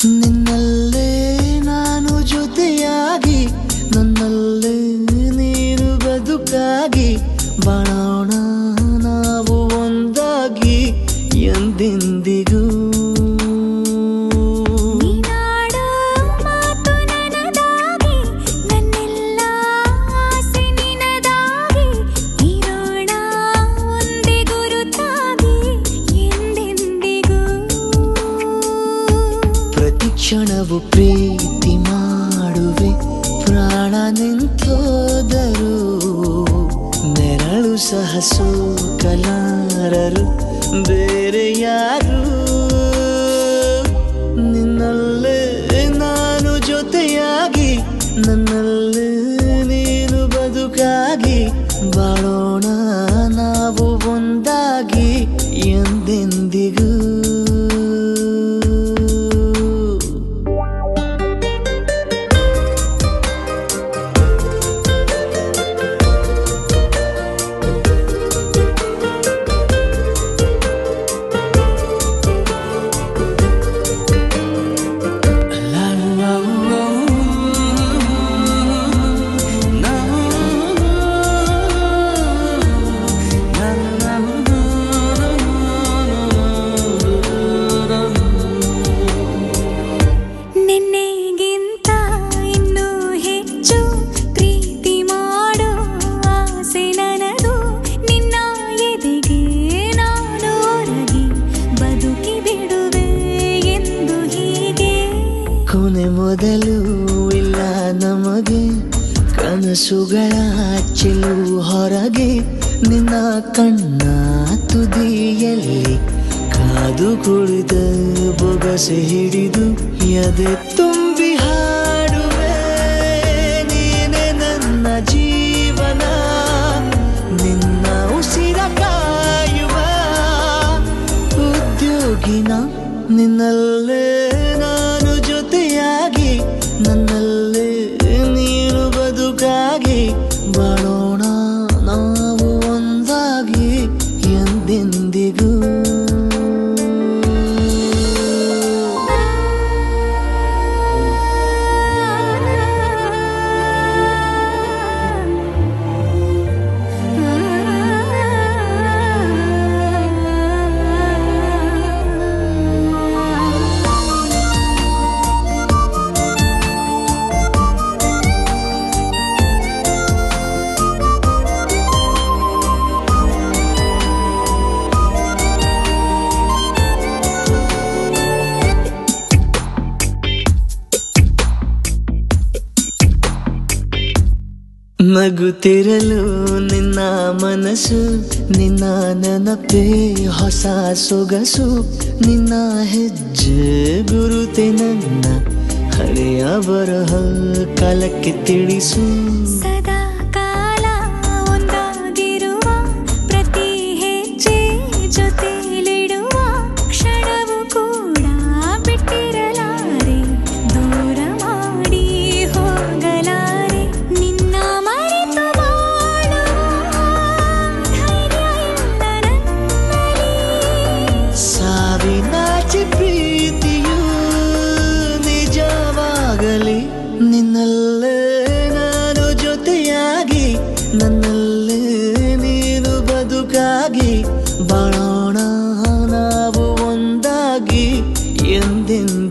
ನಿನ್ನಲ್ಲೇ ನಾನು ಜೊತೆಯಾಗಿ ನನ್ನಲ್ಲೇ ನೀನು ಬದುಕಾಗಿ ಬಾಳೋಣ ನಾವು ಒಂದಾಗಿ ಎಂದೆಂದಿಗೂ ಕ್ಷಣವು ಪ್ರೀತಿ ಮಾಡುವೆ ಪ್ರಾಣ ನಿಂತೋದರು ನೆರಳು ಸಹ ಸೋಕಲಾರರು ಬೇರೆ ಯಾರು ನಿನ್ನಲ್ಲೇ ನಾನು ಜೊತೆಯಾಗಿ ನನ್ನಲ್ಲೇ ನೀನು ಬದುಕಾಗಿ ಬಾಳೋಣ ನಾವು ಒಂದಾಗಿ ಎಂದೆಂದಿಗೂ ಕೊನೆ ಮೊದಲು ಇಲ್ಲ ನಮಗೆ ಕನಸುಗಳ ಚೆಲು ಹೊರಗೆ ನಿನ್ನ ಕಣ್ಣ ತುದಿಯಲ್ಲಿ ಕಾದು ಕುಳಿತ ಬೊಗಸೆ ಹಿಡಿದು ಎದೆ ತುಂಬಿ ಹಾಡುವೆ ನೀನೆ ನನ್ನ ಜೀವನ ನಿನ್ನ ಉಸಿರ ಕಾಯುವ ಉದ್ಯೋಗಿನ ನಿನ್ನಲ್ಲೇ ನಾನು ಜೊತೆಯಾಗಿ ನನ್ನಲ್ಲೇ ನೀನು ಬದುಕಾಗಿ ಬಾಳೋಣ ನಾವು ಒಂದಾಗಿ ಎಂದೆಂದಿಗೂ ನಗುತ್ತಿರಲು ನಿನ್ನ ಮನಸ್ಸು ನಿನ್ನ ನೆನಪೇ ಹೊಸ ಸೊಗಸು ನಿನ್ನ ಹೆಜ್ಜೆ ಗುರುತೆ ನನ್ನ ಹಳೆಯ ಬರಹ ಕಾಲಕ್ಕೆ ತಿಳಿಸು ಸದಾ ಕಾಲ ಒಂದಾಗಿರುವ ಪ್ರತಿ ಹೆಜ್ಜೆ ಜೊತೆಲಿಡುವ ಕ್ಷಣವು ಕೂಡ ಬಿಟ್ಟಿರಲಾರೆ ದೂರ ಮಾಡಿ ಹೋಗಲಾರೆ ನಿನ್ನ ಸಾವಿನಾಚೆ ಪ್ರೀತಿಯು ನಿಜವಾಗಲಿ ನಿನ್ನಲ್ಲೇ ನಾನು ಜೊತೆಯಾಗಿ ನನ್ನಲ್ಲೇ ನೀನು ಬದುಕಾಗಿ ಬಾಳೋಣ ನಾವು ಒಂದಾಗಿ ಎಂದೆಂದು